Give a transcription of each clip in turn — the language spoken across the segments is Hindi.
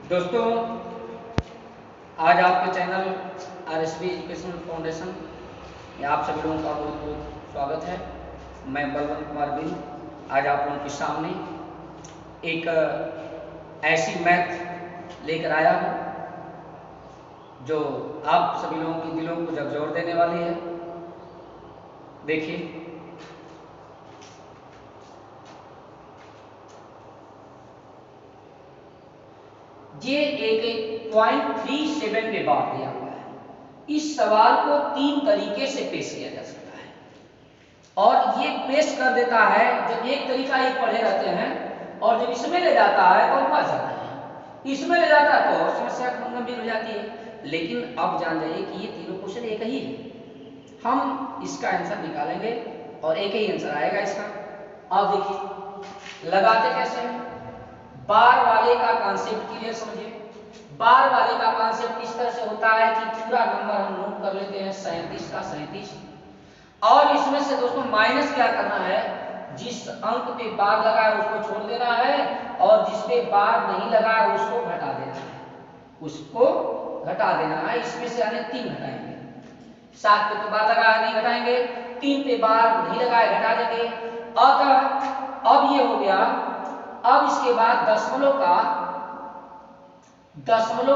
दोस्तों, आज आपके चैनल आरएसबी एजुकेशन फाउंडेशन में आप सभी लोगों का बहुत बहुत स्वागत है। मैं बलवंत कुमार बिल आज आप लोगों के सामने एक ऐसी मैथ लेकर आया हूँ जो आप सभी लोगों के दिलों को झकझोर देने वाली है। देखिए, ये एक 0.37 के बाद दिया हुआ है। इस सवाल को 3 तरीके से पेश किया जा सकता है और ये पेश कर देता है। जब एक तरीका ये पढ़े रहते हैं और जब इसमें ले जाता है तो फंस जाते हैं। इसमें ले जाता है तो और समस्या गंभीर हो जाती है। लेकिन अब जान जाइए कि ये तीनों क्वेश्चन एक ही है। हम इसका आंसर निकालेंगे और एक ही आंसर आएगा इसका। अब देखिए लगाते कैसे हैं। बार वाले का कॉन्सेप्ट क्लियर समझिए। बार वाले का कॉन्सेप्ट किस तरह से होता है कि पूरा नंबर हम नोट कर लेते हैं 37 का 37 और इसमें से दोस्तों माइनस क्या करना है। जिस अंक पे बार लगा है उसको छोड़ देना है और जिस पे बार नहीं लगा है उसको घटा देना है। उसको घटा देना है। इसमें से हमने 3 घटाएंगे। 7 पे तो बार लगा है नहीं घटाएंगे, 3 पे बार नहीं लगा है घटा देंगे। अतः अब ये हो गया। अब इसके बाद दशमलव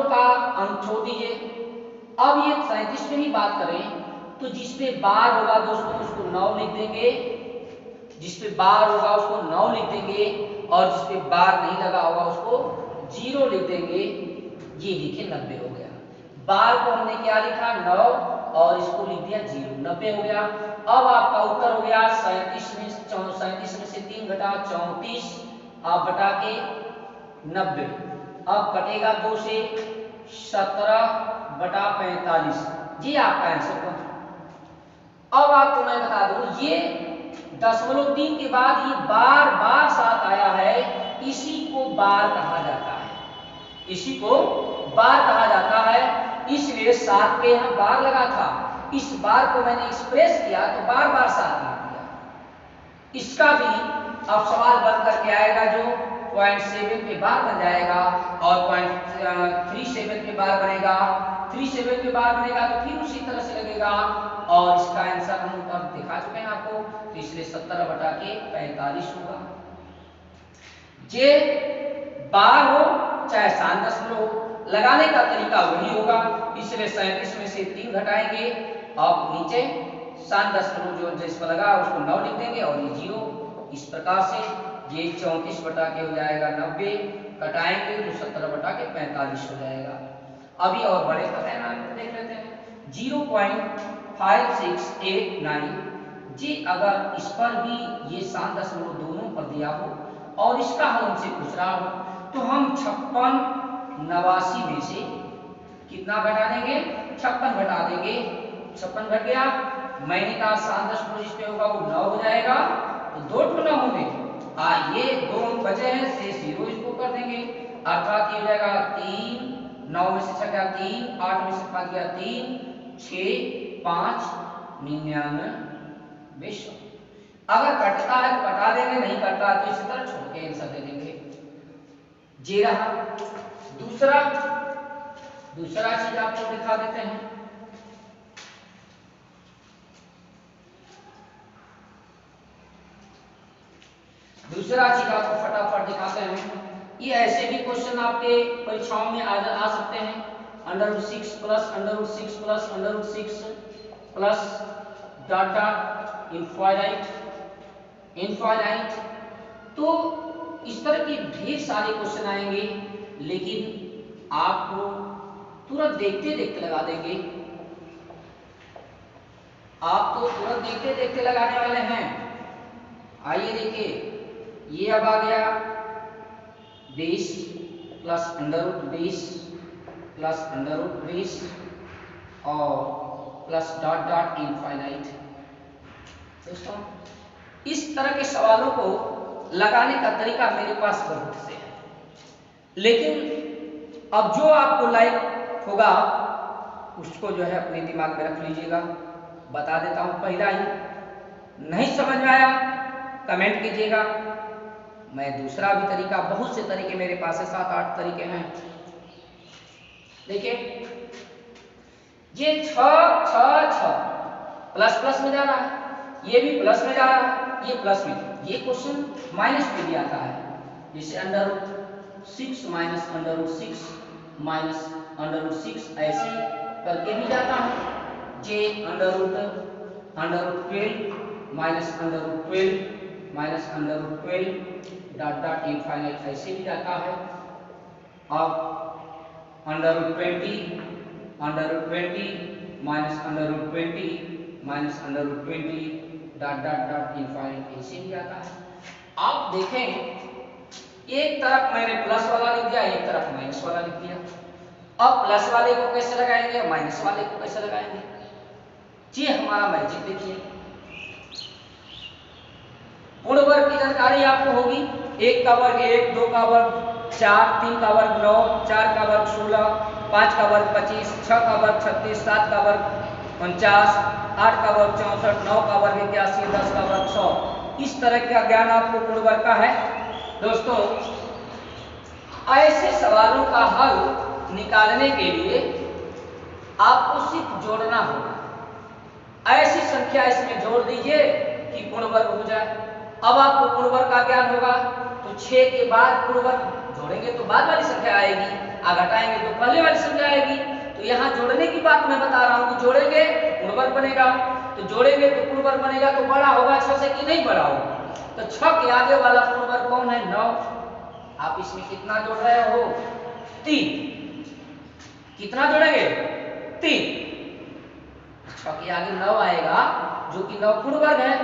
का अंक छोड़ दीजिए। अब ये 37 में ही बात करें तो जिस पे बार होगा दोस्तों उसको 9 लिख देंगे। जिस पे बार होगा उसको 9 लिख देंगे और जिस पे बार नहीं लगा होगा उसको 0 लिख देंगे। ये देखिए 90 हो गया। बार को हमने क्या लिखा 9 और इसको लिख दिया 0, 90 हो गया। अब आपका उत्तर हो गया 37 में से 3 घटा 34 आप बटा के 90। अब कटेगा 2 से 17 बटा 45। ये आपका आंसर बना। अब आपको मैं बता दूं ये 0.3 के बाद ये बार बार साथ आया है। इसी को बार कहा जाता है। इसी को बार कहा जाता है। इसलिए 7 पे यहां बार लगा था। इस बार को मैंने एक्सप्रेस किया तो बार बार साथ लिख दिया। इसका भी अब सवाल बन करके आएगा जो 0.7 पे बार बन जाएगा और 0.37 पे बार बनेगा। 37 पे बार बनेगा तो फिर उसी तरह से लगेगा और इसका आंसर हम ऊपर दिखा चुके हैं आपको। तो इसलिए 17 बटा के 45 होगा। जे बार हो चाहे 7 लगाने का तरीका वही होगा। इसलिए 37 में से 3 घटाएंगे। अब नीचे 7 जो जिस पर लगा उसको 9 लिख देंगे और ये 0। इस प्रकार से ये 34 बटा के हो जाएगा 90, कटाएंगे तो 17 बटा के 45 हो जाएगा। अभी और बड़े पैमाने पर देख लेते हैं। 0.5689 जी अगर इस पर भी ये 7 दोनों पर दिया हो और इसका हल हमसे पूछ रहा हो तो हम 56 89 में से कितना घटा देंगे 56 घटा देंगे। 56 घट गया। मैंने कहा 7 जिस पे होगा वो 9 हो जाएगा तो 2 9 होंगे। ये 2 बचे हैं से 0 इसको कर देंगे। अर्थात ये हो जाएगा 3 9 में से 6 गया 3 8 में से 5 गया 3 6 5 99 100। अगर कटता है तो कटा देंगे, नहीं कटता है तो इसी तरह छोड़ के आंसर दे देंगे। ये रहा दूसरा चीज आपको दिखा देते हैं। दूसरा चीज आपको फटाफट दिखाते हैं। ये ऐसे भी क्वेश्चन आपके परीक्षाओं में आ सकते हैं। √6 plus √6 plus √6 plus dot dot infinite. तो इस तरह के ढेर सारे क्वेश्चन आएंगे लेकिन आपको तुरंत देखते देखते लगा देंगे। आप तो तुरंत देखते देखते लगाने वाले हैं। आइए देखिए ये अब आ गया 20 प्लस √20 प्लस √20 और प्लस डॉट डॉट इनफाइनाइट। दोस्तों इस तरह के सवालों को लगाने का तरीका मेरे पास बहुत से है लेकिन अब जो आपको लाइक होगा उसको जो है अपने दिमाग में रख लीजिएगा। बता देता हूं पहला ही नहीं समझ में आया कमेंट कीजिएगा। मैं दूसरा भी तरीका बहुत से तरीके मेरे पास है 7-8 तरीके हैं देखिए ये 6 6 6 प्लस प्लस में जा रहा है, ये भी प्लस में जा रहा है, ये प्लस में। ये क्वेश्चन माइनस में भी आता है, जैसे √6 माइनस √6 माइनस √6 ऐसे करके भी जाता है। जे √12 minus √12 minus √12 dot dot infinite ऐसे भी जाता है। अब √20 minus √20 minus √20 dot dot dot infinite ऐसे भी जाता है। आप देखें एक तरफ मैंने प्लस वाला लिख दिया, एक तरफ माइनस वाला लिख दिया। अब प्लस वाले को कैसे लगाएंगे, माइनस वाले को कैसे लगाएंगे, ये हमारा मैजिक देखिए। पूर्ण वर्ग की जानकारी आपको होगी, 1 का वर्ग 1, 2 का वर्ग 4, 3 का वर्ग 9, 4 का वर्ग 16, 5 का वर्ग 25, 6 का वर्ग 36, 7 का वर्ग 49, 8 का वर्ग 64, 9 का वर्ग 81, 10 का वर्ग 100। इस तरह का ज्ञान आपको पूर्ण वर्ग का है। दोस्तों ऐसे सवालों का हल निकालने के लिए आपको सिर्फ जोड़ना होगा। ऐसी संख्या इसमें जोड़ दीजिए कि पूर्ण वर्ग हो जाए। अब आपको पूर्ण वर्ग का ज्ञान होगा तो 6 के बाद पूर्ण वर्ग जोड़ेंगे तो बाद वाली संख्या आएगी, घटाएंगे तो पहले वाली संख्या आएगी। तो यहाँ जोड़ने की बात मैं बता रहा हूँ कि जोड़ेंगे पूर्ण वर्ग बनेगा, तो जोड़ेंगे तो पूर्ण वर्ग बनेगा तो बड़ा होगा 6 से कि नहीं बड़ा होगा। तो 6 के आगे वाला पूर्ण वर्ग कौन है, 9। आप इसमें कितना जोड़ रहे हो, 3। कितना जोड़ेंगे, 3। 6 के आगे 9 आएगा जो कि 9 पूर्ण वर्ग है।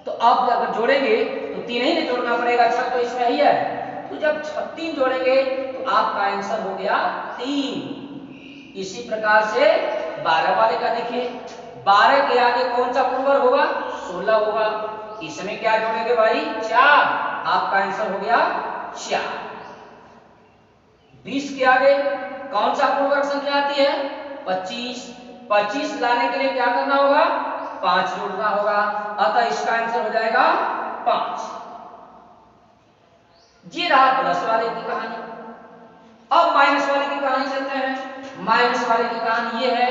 तो अब अगर जोड़ेंगे तो 3 ही नहीं जोड़ना पड़ेगा, 6 तो इसमें ही है। तो जब 3 जोड़ेंगे तो आपका आंसर हो गया 3। इसी प्रकार से 12 वाले का देखिए, 12 के आगे कौन सा पूर्ण वर्ग होगा, 16 होगा। इसमें क्या जोड़ेंगे भाई, 4। आपका आंसर हो गया 4। 20 के आगे कौन सा पूर्ण वर्ग संख्या आती है, 25। 25 लाने के लिए क्या करना होगा, 5 जोड़ना होगा। अतः इसका आंसर हो जाएगा 5। ये रहा प्लस वाले की कहानी। अब माइनस वाले की कहानी चलते हैं। माइनस वाले की कहानी ये है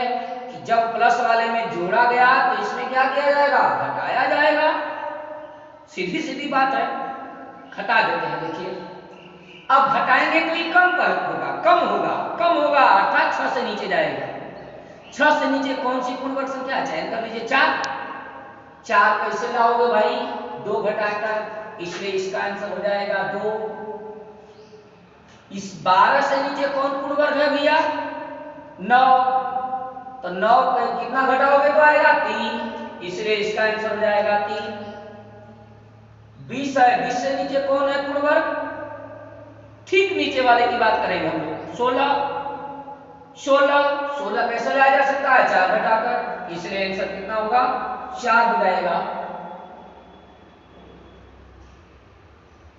कि जब प्लस वाले में जोड़ा गया तो इसमें क्या किया जाएगा, घटाया जाएगा। सीधी सीधी बात है, घटा देते हैं। देखिए अब घटाएंगे तो ये कम होगा अर्थात 6 से नीचे जाएगा। 6 से नीचे कौन सी पूर्ण वर्ग संख्या, चयन कर लीजिए 4। 4 कैसे लाओगे भाई, 2 घटाकर, इसलिए इसका आंसर हो जाएगा 2। इस 12 से नीचे कौन पूर्ण वर्ग है भैया, 9। तो 9 पे कितना घटाओगे तो आएगा 3, इसलिए इसका आंसर हो जाएगा 3। 20 है, 20 से नीचे कौन है पूर्ण वर्ग, ठीक नीचे वाले की बात करेंगे हम लोग, 16 कैसे लाया जा सकता है, 4 घटाकर, इसलिए आंसर कितना होगा, 4 हो जाएगा।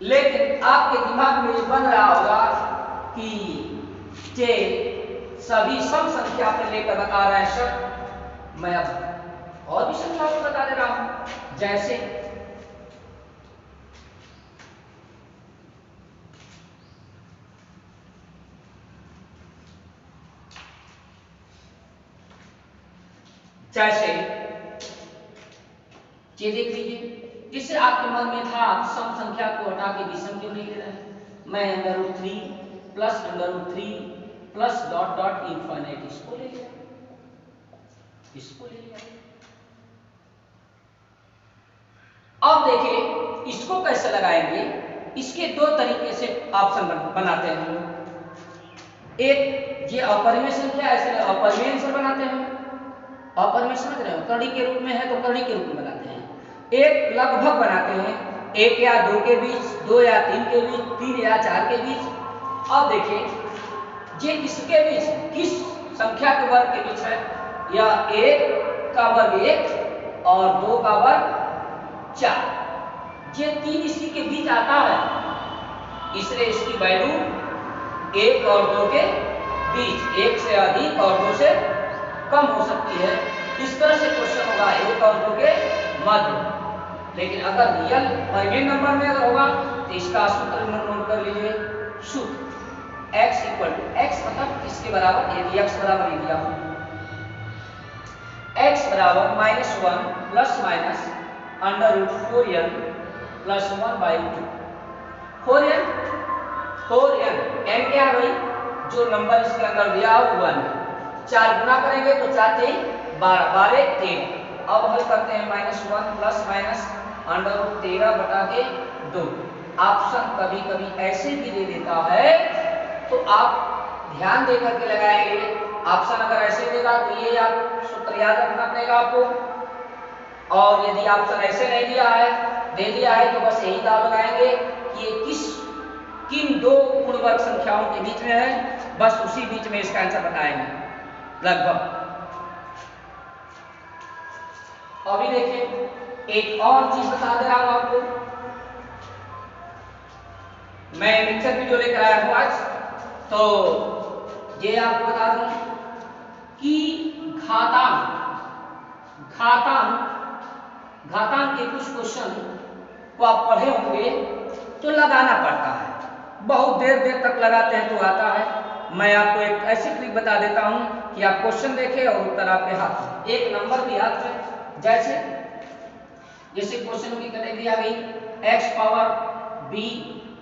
लेकिन आपके दिमाग में ये बन रहा होगा कि जे सभी सम संख्या पर लेकर बता रहा है सर। मैं अब और भी संख्याओं को बता दे रहा हूं, जैसे ये देख लीजिए, जिससे आपके मन में था सम संख्या को हटा के विषम क्यों नहीं ले रहे हैं। मैं √3 plus √3 plus dot dot infinite इसको ले लिया। अब देखिए इसको कैसे लगाएंगे, इसके 2 तरीके से ऑप्शन बनाते हैं हम। एक ये अपरिमेय संख्या, ऐसे अपरिमेय आंसर बनाते हैं। अपरिमेय समझ रहे हो, करड़ी के रूप में है तो करड़ी के रूप में बनाते हैं। एक लगभग बनाते हैं, 1 या 2 के बीच, 2 या 3 के बीच, 3 या 4 के बीच। अब देखिए ये किसके बीच, किस संख्या के वर्ग के बीच है, या 1 का वर्ग 1 और 2 का वर्ग 4। ये 3 इसी के बीच आता है, इसलिए इसकी वैल्यू 1 और 2 के बीच, 1 से अधिक और 2 से कम हो सकती है। इस तरह से क्वेश्चन होगा 1 और 2 के मध्य। लेकिन अगर रियल परिमेय नंबर में अगर होगा तो इसका सूत्र नोट कर लीजिए, सूत्र x इक्वल टू x मतलब इसके बराबर, यदि x बराबर ये दिया हो, x बराबर -1 plus minus √4n plus 1/2। 4n n क्या है भाई, जो नंबर इसके अंदर दिया हो 1 है। 4 गुना करेंगे तो 4 3 12, 12 13। अब हल करते हैं, -1 प्लस माइनस √13/2। ऑप्शन कभी कभी ऐसे भी दे देता है, तो आप ध्यान दे करके लगाएंगे। ऑप्शन अगर ऐसे देगा तो ये आप सूत्र याद रखना पड़ेगा आपको, और यदि ऑप्शन ऐसे नहीं दिया है, दे दिया है, तो बस यही दाव लगाएंगे कि ये किन दो पूर्णवर्ग संख्याओं के बीच में है, बस उसी बीच में इसका आंसर बताएंगे लगभग। अभी देखिए एक और चीज बता दे रहा हूं आपको, मैं मिक्सर वीडियो लेकर आया हूं आज, तो ये आपको बता दूं कि घातांक के कुछ क्वेश्चन को आप पढ़े होंगे तो लगाना पड़ता है, बहुत देर देर तक लगाते हैं तो आता है। मैं आपको एक ऐसी ट्रिक बता देता हूं कि आप क्वेश्चन देखें और उत्तर आपके हाथ में, एक नंबर भी हाथ में। जैसे क्वेश्चन की कैटेगरी आ गई x power b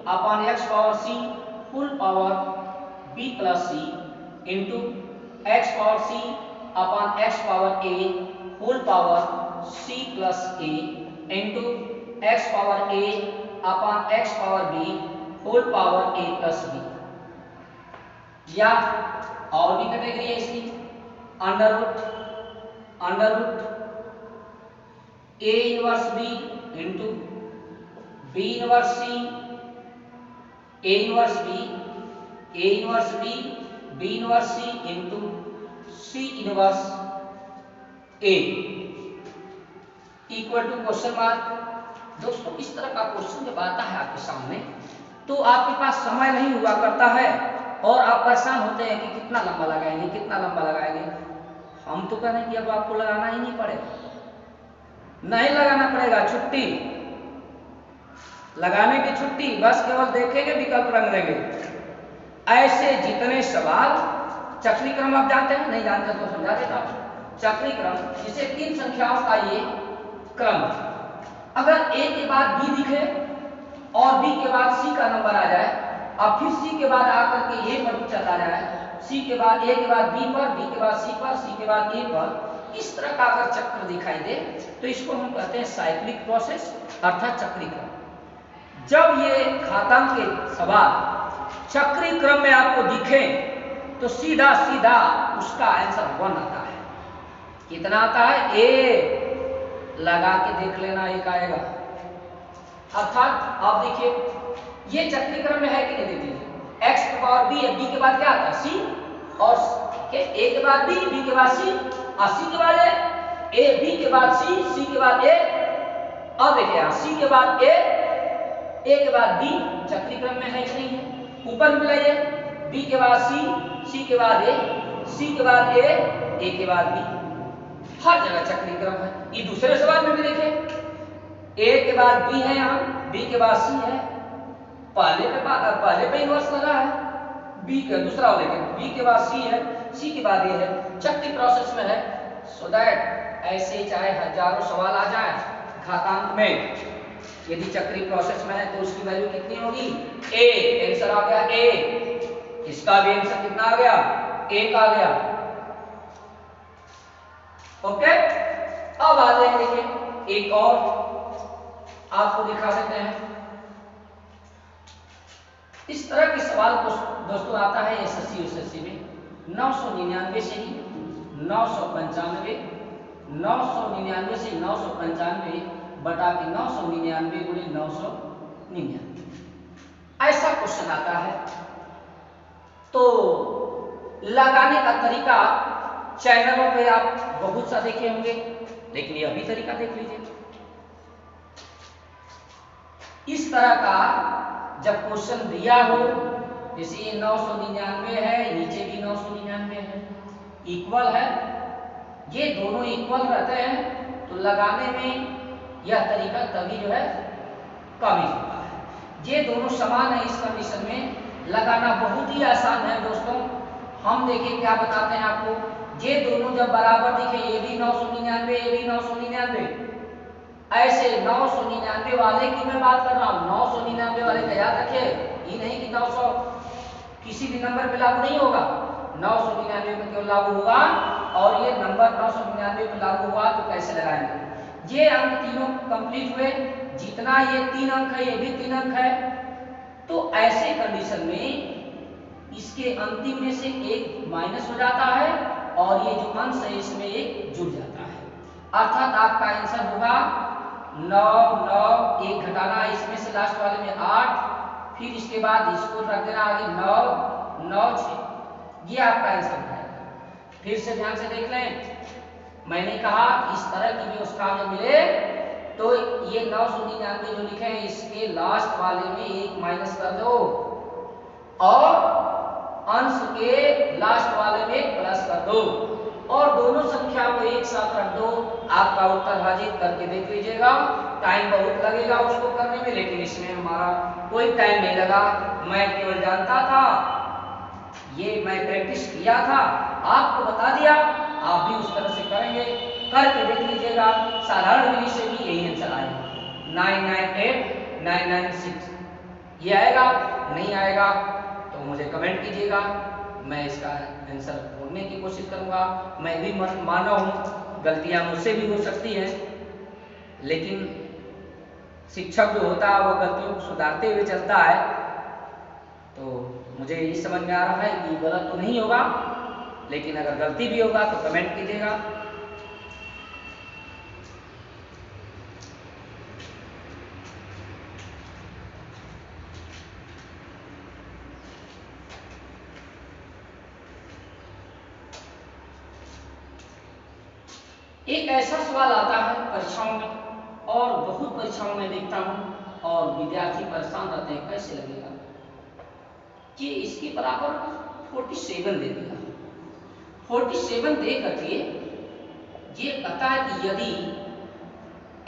upon x power c full power b plus c into x power c upon x power a whole power c plus a into x power a upon x power b whole power a plus b। या और भी कैटेगरी है इसकी, under root a inverse b into b inverse c, a inverse b, a inverse b, b inverse c into c inverse a equal to question mark. दोस्तों इस तरह का क्वेश्चन जब आता है आपके सामने, तो आपके पास समय नहीं हुआ करता है और आप परेशान होते हैं कि कितना लंबा लगाएंगे, कितना लंबा लगाएंगे। हम तो कह रहे हैं कि अब आपको लगाना ही नहीं पड़ेगा, नहीं लगाना पड़ेगा, छुट्टी लगाने की छुट्टी, बस केवल देखेंगे विकल्प रंग देंगे। ऐसे जितने सवाल, चक्री क्रम आप जानते हैं, नहीं जानते तो समझा देता हूं। चक्री क्रम जिसे 3 संख्याओं का ये क्रम, अगर a के बाद b दिखे और b के बाद c का नंबर आ जाए, अब फिर c के बाद आकर के a पर चला जाए, c के बाद a के बाद b पर, b के बाद c पर, c के बाद a पर, इस तरह का अगर चक्र दिखाई दे तो इसको हम कहते हैं साइक्लिक प्रोसेस अर्थात चक्री क्रम। जब ये घातांक के सवाल चक्री क्रम में आपको दिखे तो सीधा सीधा उसका आंसर 1 आता है। कितना आता है? a लगा के देख लेना, एक आएगा। अर्थात आप देखिए ये चक्री क्रम में है कि नहीं, देखिए x के पावर b है, b के बाद क्या आता है c, और a के बाद b, b के बाद c, और c के बाद a, b के बाद c, c के बाद a, अब देखिए c के बाद a के बाद b, चक्री क्रम में है कि नहीं है। ऊपर भी मिलाइए, b के बाद c के बाद a, c के बाद a के बाद b, हर जगह चक्री क्रम है। ये दूसरे सवाल में भी देखें, a के बाद b है, यहाँ b के बाद c है, पहले पे इनवर्स लगा है, b के दूसरा हो, लेकिन b के बाद c है, c के बाद a है, चक्री प्रोसेस में है। सो दैट ऐसे चाहे हजारों सवाल आ जाए घातांक में, यदि चक्री प्रोसेस में है तो उसकी वैल्यू कितनी होगी? a, आंसर आ गया a, इसका भी आंसर कितना आ गया? 1 आ गया। ओके, अब आ जाए, देखिए एक और आपको दिखा देते हैं। इस तरह के सवाल को दोस्तों आता है एसएससी में 999 से ही 995, 999 से 995 बटा के 999 गुणे 999, ऐसा क्वेश्चन आता है। तो लगाने का तरीका चैनलों पे आप बहुत सा देखे होंगे, लेकिन ये अभी तरीका देख लीजिए। इस तरह का जब क्वेश्चन दिया हो, जैसे ये 999 है, नीचे भी 999 है, इक्वल है, ये दोनों इक्वल रहते हैं, तो लगाने में यह तरीका तभी जो है कम ही होता है। ये दोनों समान है इस कंडीशन में, लगाना बहुत ही आसान है दोस्तों। हम देखिए क्या बताते हैं आपको, ये दोनों जब बराबर दिखे, ये भी 999, ये भी 999, ऐसे 999 वाले की मैं बात कर रहा हूँ। 999 वाले का याद रखिए, ये नहीं कि 900 किसी भी नंबर पे लागू नहीं होगा, 999 पे केवल लागू होगा। और ये नंबर 999 पे लागू हुआ तो कैसे लगाएंगे? ये अंक तीनों कंप्लीट हुए, जितना ये 3 अंक है ये भी 3 अंक है, तो ऐसे कंडीशन में इसके अंतिम में से एक माइनस हो जाता है और ये जो अंश है इसमें एक जुड़ जाता है। अर्थात आपका आंसर होगा 9 9, एक घटाना है इसमें से लास्ट वाले में 8, फिर इसके बाद इसको रख देना आगे 9 9 6, ये आपका आंसर है। फिर से ध्यान से देख लें, मैंने कहा इस तरह की व्यवस्था में मिले तो ये 999 जो लिखे हैं इसके लास्ट वाले में एक माइनस कर दो और अंश के लास्ट वाले में एक प्लस कर दो और दोनों संख्या को एक साथ रख दो। आपका उत्तर हाजिर करके देख लीजिएगा। टाइम बहुत लगेगा उसको करने में, लेकिन इसमें हमारा कोई टाइम नहीं लगा। मैं केवल जानता था, ये मैं प्रैक्टिस किया था, आपको बता दिया, आप भी उस तरह से करेंगे, करके देख लीजिएगा। साधारण विधि से भी यही आंसर आएगा, 998 996 ये आएगा। नहीं आएगा तो मुझे कमेंट कीजिएगा, मैं इसका आंसर ढूंढने की कोशिश करूंगा। मैं भी मानव हूँ, गलतियां मुझसे भी हो सकती हैं, लेकिन शिक्षक जो होता है वो गलतियों को सुधारते हुए चलता है। तो मुझे ये समझ में आ रहा है कि गलत तो नहीं होगा, लेकिन अगर गलती भी होगा तो कमेंट कीजिएगा। एक ऐसा सवाल आता है परीक्षाओं में, और बहुत परीक्षाओं में देखता हूँ और विद्यार्थी परेशान रहते हैं कैसे लगेगा कि इसके बराबर 47 दे दिया। 47 दे करके ये कहता है कि यदि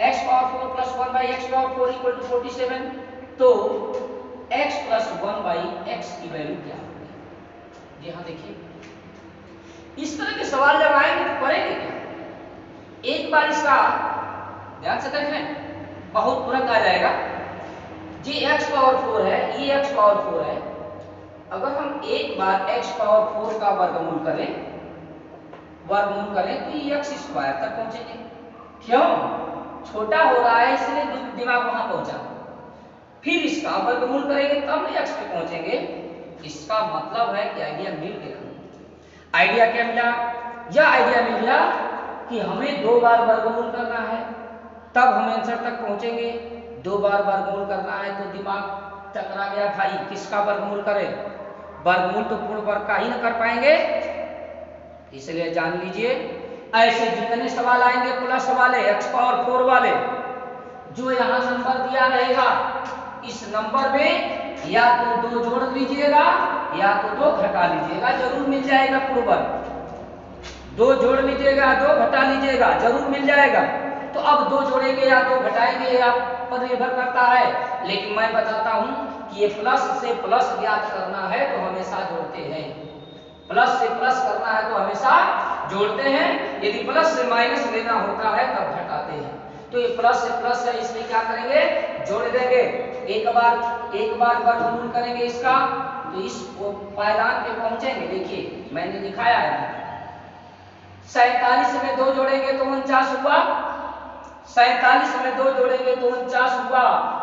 x power 4 plus 1 by x power 4 equal to 47, तो x प्लस 1 बाई एक्स की वैल्यू क्या होगी? यहाँ देखिए, इस तरह के सवाल जब आएंगे तो करेंगे क्या? एक बार इसका ध्यान से देखें, बहुत तुरंत आ जाएगा। ये x पावर 4 है, ये x पावर 4 है। अगर हम एक बार x पावर 4 का वर्गमूल करें तो ये x स्क्वायर तक पहुंचेंगे। क्यों? छोटा हो रहा है इसलिए दिमाग वहां पहुंचा। फिर इसका वर्गमूल करेंगे तब x पे पहुंचेंगे। इसका मतलब है कि आइडिया मिल गया। आइडिया क्या मिला? यह आइडिया मिल गया कि हमें 2 बार वर्गमूल करना है, तब हम आंसर तक पहुंचेंगे। 2 बार वर्गमूल करना है तो दिमाग टकरा गया, भाई किसका वर्गमूल करें? वर्गमूल तो पूर्ण वर्ग का ही ना कर पाएंगे। इसलिए जान लीजिए, ऐसे जितने सवाल आएंगे प्लस वाले, x पावर 4 वाले, जो यहाँ नंबर दिया रहेगा इस नंबर में या तो 2 जोड़ लीजिएगा या तो 2 घटा लीजिएगा, जरूर मिल जाएगा पूर्ण वर्ग। 2 जोड़ लीजिएगा, 2 घटा लीजिएगा, जरूर मिल जाएगा। तो अब 2 जोड़ेंगे या 2 घटाएंगे या पर निर्भर करता है, लेकिन मैं बताता हूं कि ये प्लस से प्लस ज्ञात करना है तो हमेशा जोड़ते हैं। प्लस से प्लस करना है तो हमेशा जोड़ते हैं, यदि प्लस से माइनस लेना होता है तब घटाते हैं। तो ये प्लस से प्लस है, इसलिए क्या करेंगे? जोड़ देंगे। एक बार वर्गमूल करेंगे इसका तो इस पायदान पे पहुंचेंगे। देखिए मैंने दिखाया है, 47 में 2 जोड़ेंगे तो 49 हुआ, 47 में 2 जोड़ेंगे तो 49 हुआ,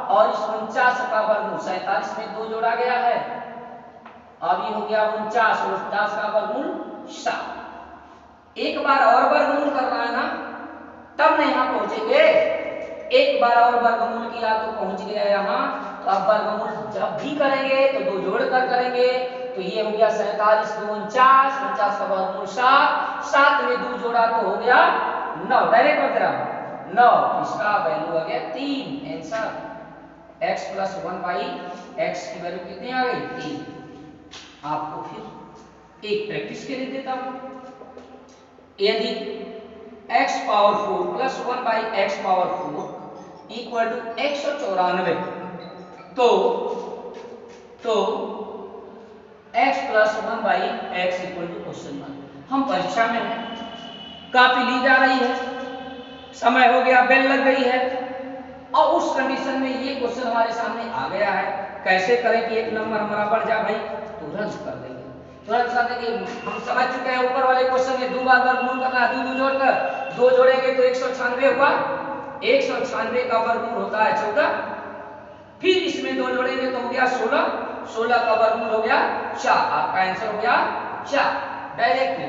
और इस 49 का वर्गमूल 47 में 2 जोड़ा गया है, अब ये हो गया 49, 49 का वर्गमूल 7। एक बार और वर्गमूल करना है ना, तब नहीं यहाँ पहुंचेंगे। एक बार और वर्गमूल किया तो पहुंच गया यहाँ। तो अब वर्गमूल जब भी करेंगे तो 2 जोड़कर करेंगे, तो ये हो गया 47 2 49, 49 का वर्गमूल 7, 7 में 2 जोड़ा तो हो गया 9, डायरेक्ट कर रहा हूं 9, इसका वैल्यू आ गया 3। Answer x plus 1 by x की वैल्यू कितनी आ गई? 3। आपको फिर एक प्रैक्टिस के लिए देता हूं, यदि x power 4 plus 1 by x power 4 equal to 194, तो x plus 1 by x equal to question mark. हम परीक्षा में हैं, काफी ली जा रही है, समय हो गया, बेल लग गई है, और उस कंडीशन में ये क्वेश्चन हमारे सामने आ गया है, कैसे करें कि एक नंबर हमारा बढ़ जाए भाई? तुरंत कर देंगे, तुरंत कर देंगे। हम समझ चुके हैं ऊपर वाले क्वेश्चन में 2 बार वर्गमूल करना है, 2 जोड़कर 2 जोड़ेंगे तो 196 होगा, 196 का वर्गमूल होता है 14, फिर इसमें 2 जोड़ेंगे तो हो गया 16, 16 का वर्गमूल हो गया 4, आपका आंसर हो गया 4 डायरेक्टली।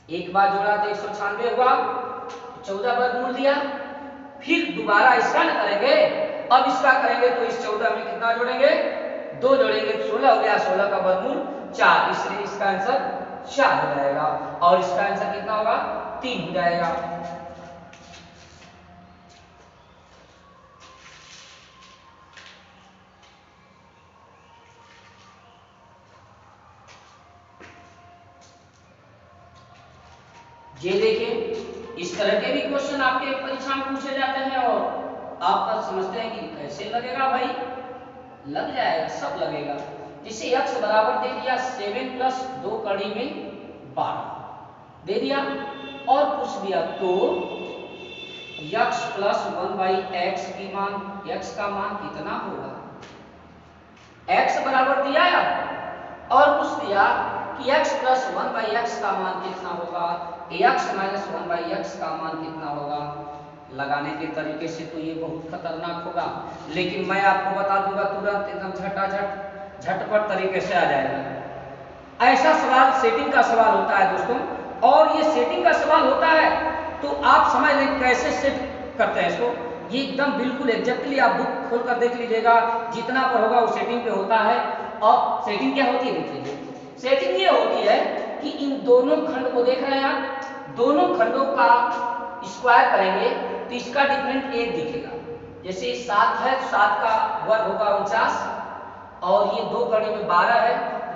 एक बार जोड़ा तो 196 हुआ, 14 वर्गमूल दिया, फिर दोबारा इसका न करेंगे, अब इसका करेंगे तो इस 14 में कितना जोड़ेंगे? 2 जोड़ेंगे तो 16 हो गया, 16 का वर्गमूल 4, इसलिए इसका आंसर 4 हो जाएगा, और इसका आंसर कितना होगा? 3 हो जाएगा। ये देखिए, इस तरह के भी क्वेश्चन आपके परीक्षा में पूछे जाते हैं, और आप समझते हैं कि कैसे लगेगा भाई? लग जाएगा, सब लगेगा। जिसे x बराबर दे दिया 7 प्लस 2 कड़ी में 12 दे दिया, और पूछ दिया तो x प्लस 1 बाई एक्स की मान, x का मान कितना होगा? x बराबर दिया है, और पूछ दिया कि x प्लस 1 बाई एक्स का मान कितना होगा, x माइनस 1 बाई एक्स का मान कितना होगा? लगाने के तरीके से तो ये बहुत खतरनाक होगा, लेकिन मैं आपको बता दूंगा तुरंत एकदम झटपट तरीके से आ जाएगा। ऐसा सवाल सेटिंग का सवाल होता है दोस्तों, और ये सेटिंग का सवाल होता है तो आप समझ लें कैसे सेट करते हैं इसको। ये एकदम बिल्कुल एग्जैक्टली आप बुक खोल कर देख लीजिएगा, जितना पर होगा वो सेटिंग पे होता है। और सेटिंग क्या होती है देख लीजिए, सेटिंग ये होती है कि इन दोनों खंड को देख रहे हैं आप, दोनों खंडों का स्क्वायर करेंगे तो इसका डिफरेंट 1 दिखेगा। जैसे 7 है तो 7 का वर्ग होगा 49, और ये 2 कड़ी में 12 है,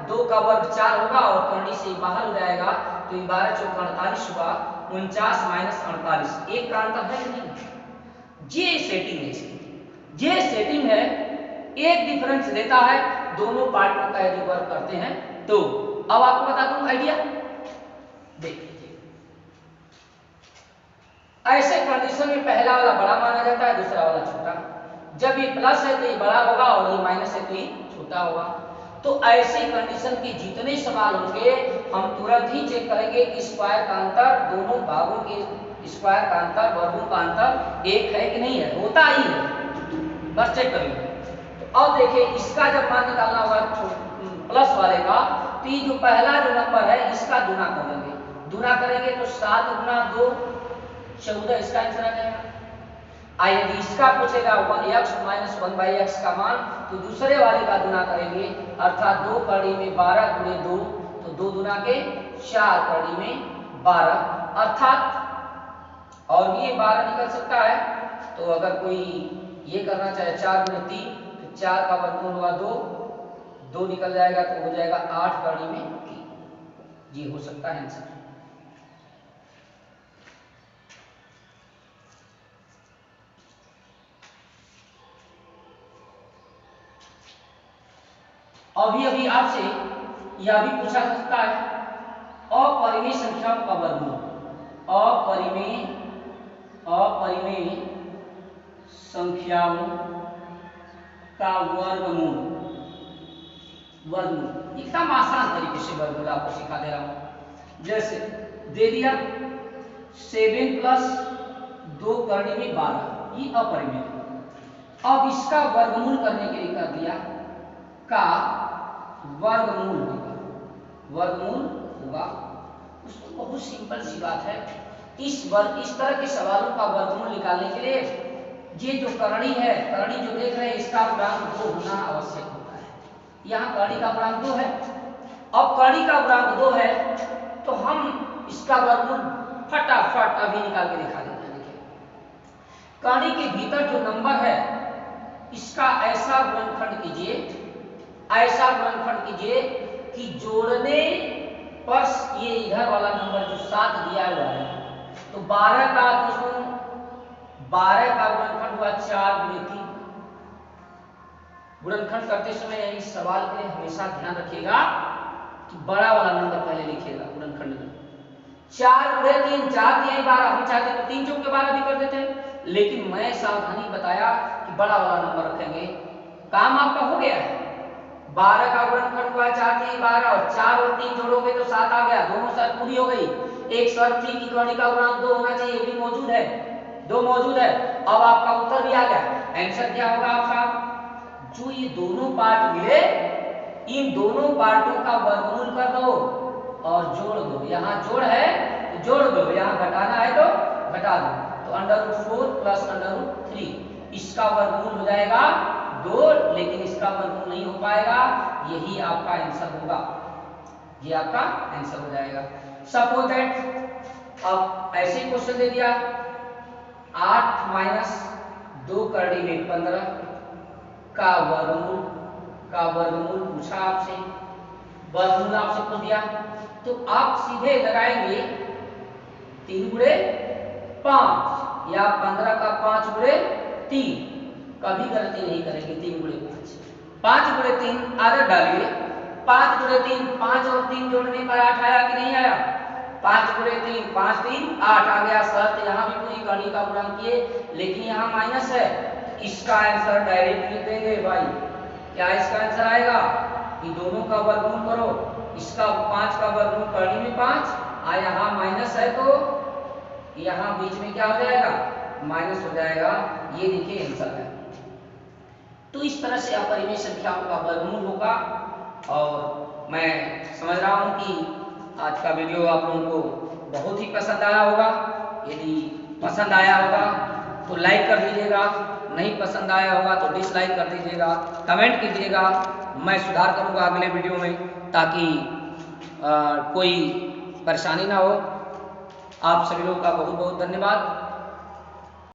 2 का वर्ग 4 होगा, और कड़ी से बाहर हो जाएगा तो 12 चौक 48 हुआ, 49 माइनस 48, 1 का अंतर है नहीं। ये सेटिंग है इसकी, ये सेटिंग है, एक डिफरेंस देता है दोनों पार्टों का यदि वर्ग करते हैं तो। अब आपको बता दूं आइडिया, देख लीजिए। ऐसे कंडीशन में पहला वाला बड़ा माना जाता है, दूसरा वाला छोटा। जब ये प्लस है तो ये बड़ा होगा, और ये माइनस है तो ये छोटा होगा। तो ऐसे कंडीशन के जितने सवाल होंगे हम तुरंत ही चेक करेंगे कि स्क्वायर का अंतर, दोनों भागों के स्क्वायर का अंतर, वर्गों का अंतर 1 है कि नहीं है, होता ही है, बस चेक करेंगे। तो अब देखिए, इसका जब मान निकालना होगा प्लस वाले का, तो ये जो पहला जो नंबर है इसका गुना कर देंगे, गुना करेंगे तो 7 गुना 2 14, इसका आंसर आ जाएगा। यदि इसका पूछेगा x माइनस 1 बाई एक्स का मान, तो दूसरे वाले का गुना करेंगे, अर्थात 2 कड़ी में 12 गुणे 2, तो 2 गुना के 4 कड़ी में 12, अर्थात और भी 12 निकल सकता है। तो अगर कोई ये करना चाहे 4 गुणे 3, तो 4 का वर्गमूल होगा 2, 2 निकल जाएगा तो हो जाएगा 8 कड़ी में 3, ये हो सकता है आंसर। अभी आपसे यह भी पूछा जा सकता है अपरिमेय संख्याओं का वर्गमूल, अपरिमेय संख्याओं का वर्गमूल एकदम आसान तरीके से वर्गमूल आपको सिखा दे रहा हूं। जैसे दे दिया 7 प्लस 2 करने में 12, ये अपरिमेय। अब इसका वर्गमूल करने के लिए कर दिया का वर्गमूल होगा। उसको बहुत सिंपल सी बात है, इस तरह के सवालों का वर्गमूल निकालने के लिए ये जो करणी है, करणी जो देख रहे हैं इसका गुणांक 2 होना आवश्यक होता है। यहाँ करणी का गुणांक 2 है, अब करणी का गुणांक 2 है तो हम इसका वर्गमूल फटाफट अभी निकाल के दिखा देते हैं। देखिए, करणी के भीतर जो नंबर है इसका ऐसा गुणनखंड कीजिए, ऐसा गुणनखंड कीजिए कि जोड़ने पर ये इधर वाला नंबर जो 7 दिया हुआ है, तो 12 का दोस्तों 12 का गुणनखंड हुआ 4 गुणे 3, गुणनखंड करते समय इस सवाल के लिए हमेशा ध्यान रखिएगा कि बड़ा वाला नंबर पहले लिखिएगा गुणनखंड में। 4 गुणे 3 4 3 12, हम चाहते तो 3 चौके 12 भी कर देते हैं, लेकिन मैं सावधानी बताया कि बड़ा वाला नंबर रखेंगे। काम आपका हो गया है। 12 का गुणनखंड हुआ 4 3 12 और 4 और 3 जोड़ोगे तो 7 आ गया, दोनों शर्त पूरी हो गई। एक शर्त थी कि कर्ण का गुणांक 2 होना चाहिए, ये भी मौजूद है, 2 मौजूद है। अब आपका उत्तर भी आ गया। आंसर क्या होगा आपका? जो ये दोनों पार्ट मिले, इन दोनों पार्टों का वर्गमूल कर दो और जोड़ दो। यहाँ जोड़ है तो जोड़ दो, यहाँ घटाना है तो घटा दो। तो √4 प्लस √3, इसका वर्गमूल हो जाएगा 2, लेकिन इसका वर्गमूल नहीं हो पाएगा। यही आपका आंसर होगा, ये आपका आंसर हो जाएगा। सपोज दैट अब ऐसे क्वेश्चन दे दिया 8 माइनस 2 करड़ी में 15 का वर्गमूल पूछा आपसे, वर्गमूल आपसे पूछ दिया तो आप सीधे लगाएंगे 3 गुणे 5 या 15 का 5 गुणे 3, कभी गलती नहीं करेंगे। 3 गुणे 5 गुणे 3 आदत डालिए। 5 गुणे 3 5 और 3 जोड़ने पर 8 आया कि नहीं आया? 5 गुणे 3 5 3 8 आ गया। शर्त यहाँ भी पूरी करनी का गुणांक किए, लेकिन यहाँ माइनस है, इसका आंसर डायरेक्ट लिख देंगे भाई। क्या इसका आंसर आएगा कि दोनों का वर्गमूल करो, इसका 5 का वर्गमूल करनी में 5 और यहाँ माइनस है तो यहाँ बीच में क्या हो जाएगा? माइनस हो जाएगा। ये देखिए आंसर है। तो इस तरह से अपरिमेय संख्याओं का वर्गमूल होगा। और मैं समझ रहा हूँ कि आज का वीडियो आप लोगों को बहुत ही पसंद आया होगा। यदि पसंद आया होगा तो लाइक कर दीजिएगा, नहीं पसंद आया होगा तो डिसलाइक कर दीजिएगा, कमेंट कीजिएगा। मैं सुधार करूंगा अगले वीडियो में, ताकि कोई परेशानी ना हो। आप सभी लोगों का बहुत बहुत धन्यवाद।